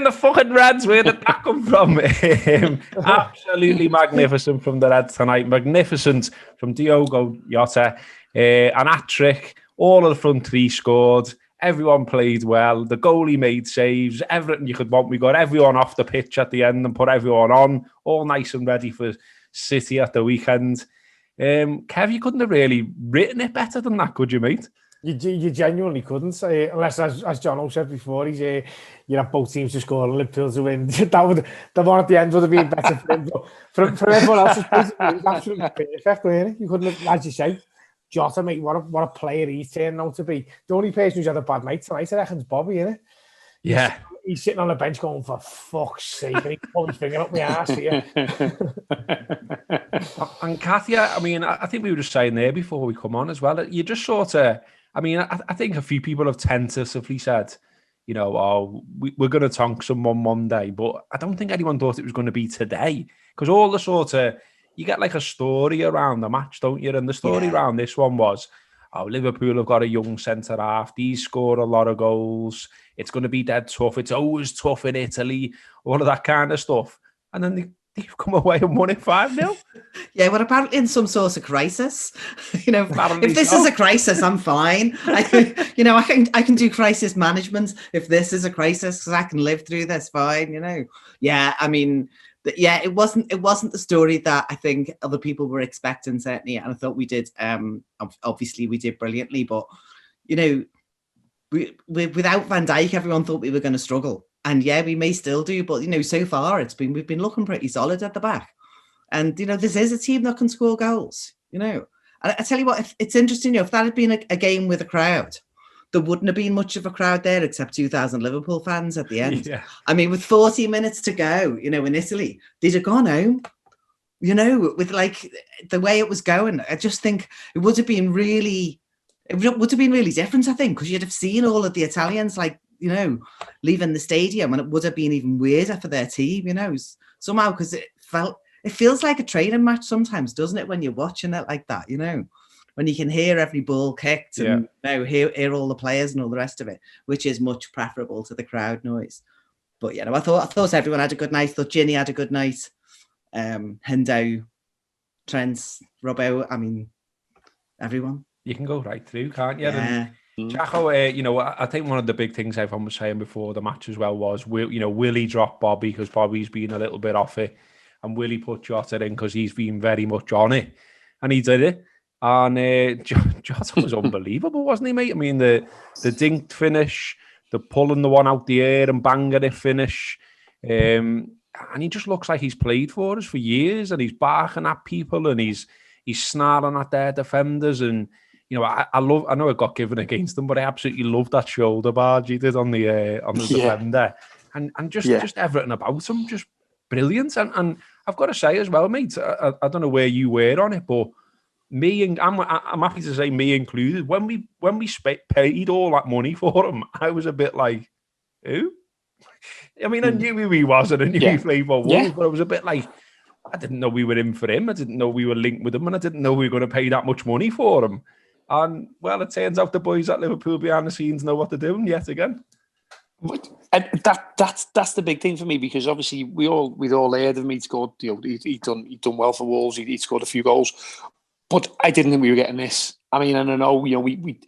the fucking Reds. Where did that come from? Absolutely magnificent from the Reds tonight. Magnificent from Diogo Jota. An hat-trick. All of the front three scored. Everyone played well. The goalie made saves. Everything you could want. We got everyone off the pitch at the end and put everyone on. All nice and ready for City at the weekend. Kev, you couldn't have really written it better than that, could you, mate? You genuinely couldn't, unless, as John said before, he's you have both teams to score and Liverpool to win. The one at the end would have been better for him. But for everyone else's place, it was absolutely perfect, really. You couldn't have, as you say, Jota, mate, what a player he's turned out to be. The only person who's had a bad night tonight, I reckon, is Bobby, isn't it? Yeah. He's sitting on the bench going, for fuck's sake, and he's pulling his finger up my ass here. And Cathy, I mean, I think we were just saying there before we come on as well, you just sort of, I mean, I think a few people have tentatively said, you know, oh, we're going to tonk someone Monday, but I don't think anyone thought it was going to be today, because all the sort of, you get like a story around the match, don't you? And the story around this one was, oh, Liverpool have got a young centre-half, these scored a lot of goals, it's going to be dead tough, it's always tough in Italy, all of that kind of stuff. And then they've come away and won it 5-0. Yeah, well, apparently in some sort of crisis. You know, apparently if this is a crisis, I'm fine. I can do crisis management if this is a crisis, because I can live through this fine, you know. Yeah, I mean, yeah, it wasn't the story that I think other people were expecting, certainly, and I thought we did. Obviously, we did brilliantly, but you know, without Van Dijk, everyone thought we were going to struggle. And yeah, we may still do, but you know, so far we've been looking pretty solid at the back. And you know, this is a team that can score goals. You know, and I tell you what, it's interesting. You know, if that had been a game with a crowd, there wouldn't have been much of a crowd there except 2,000 Liverpool fans at the end. Yeah. I mean, with 40 minutes to go, you know, in Italy, they'd have gone home. You know, with like the way it was going, I just think it would have been really different. I think because you'd have seen all of the Italians like, you know, leaving the stadium, and it would have been even weirder for their team, you know, somehow, because it feels like a training match sometimes, doesn't it, when you're watching it like that, you know, when you can hear every ball kicked and you know, hear all the players and all the rest of it, which is much preferable to the crowd noise. But you know, I thought everyone had a good night. I thought Ginny had a good night. Hendo, Trent, Robbo, I mean, everyone. You can go right through, can't you? Yeah. Jacko, you know, I think one of the big things everyone was saying before the match as well was, will he drop Bobby because Bobby's been a little bit off it, and will he put Jota in because he's been very much on it, and he did it. And Jota was unbelievable, wasn't he, mate? I mean, the dinked finish, the pulling the one out the air and banging it finish, and he just looks like he's played for us for years, and he's barking at people and he's snarling at their defenders. And you know, I know it got given against him, but I absolutely love that shoulder barge he did on the defender, and just everything about him, just brilliant. And I've got to say as well, mate, I don't know where you were on it, but I'm happy to say me included. When we paid all that money for him, I was a bit like, who? I mean, I knew who he was and I knew he played for Wolves, but I was a bit like, I didn't know we were in for him. I didn't know we were linked with him, and I didn't know we were going to pay that much money for him. And well, it turns out the boys at Liverpool behind the scenes know what they're doing yet again. And that's the big thing for me, because obviously we'd all heard of him. He'd scored, you know, he'd done well for Wolves. He'd scored a few goals, but I didn't think we were getting this. I mean, and I know, you know, we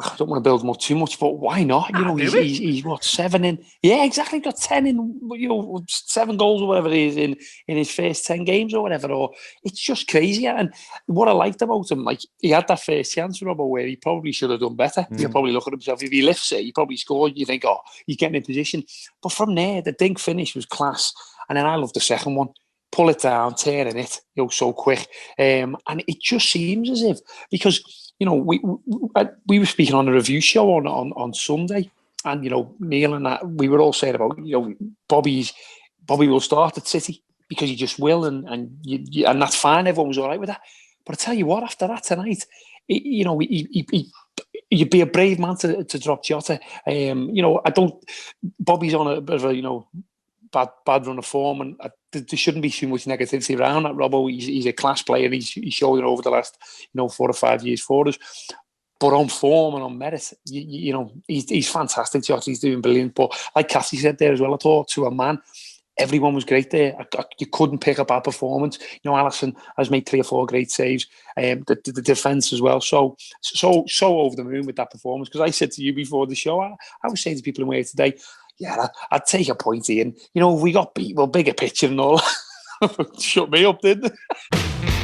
I don't want to build him up too much, but why not? You know, he's what, 7 in? Yeah, exactly. Got 10 in, you know, 7 goals or whatever it is in his first 10 games or whatever. Or it's just crazy. And what I liked about him, like, he had that first chance, Robbo, where he probably should have done better. He'll probably look at himself. If he lifts it, he probably scored. You think, oh, he's getting in position. But from there, the dink finish was class. And then I loved the second one. Pull it down, turning it, you know, so quick. And it just seems as if, because, you know, we were speaking on a review show on Sunday, and, you know, Neil and that, we were all saying about, you know, Bobby will start at City because he just will, and that's fine. Everyone was all right with that. But I tell you what, after that tonight, you know, you'd be a brave man to drop Jota. You know, Bobby's on a bit of a, you know, bad run of form, and there shouldn't be too much negativity around that. Robbo, he's a class player, and he's showed it over the last, you know, 4 or 5 years for us. But on form and on merit, you know, he's fantastic. He's doing brilliant. But like Cathy said there as well, I thought to a man, everyone was great there. You couldn't pick a bad performance. You know, Alisson has made 3 or 4 great saves. The defence as well. So over the moon with that performance. Because I said to you before the show, I was saying to people in here today, yeah, I'd take a point here. And, you know, if we got beat, well, bigger picture and all. Shut me up, didn't it?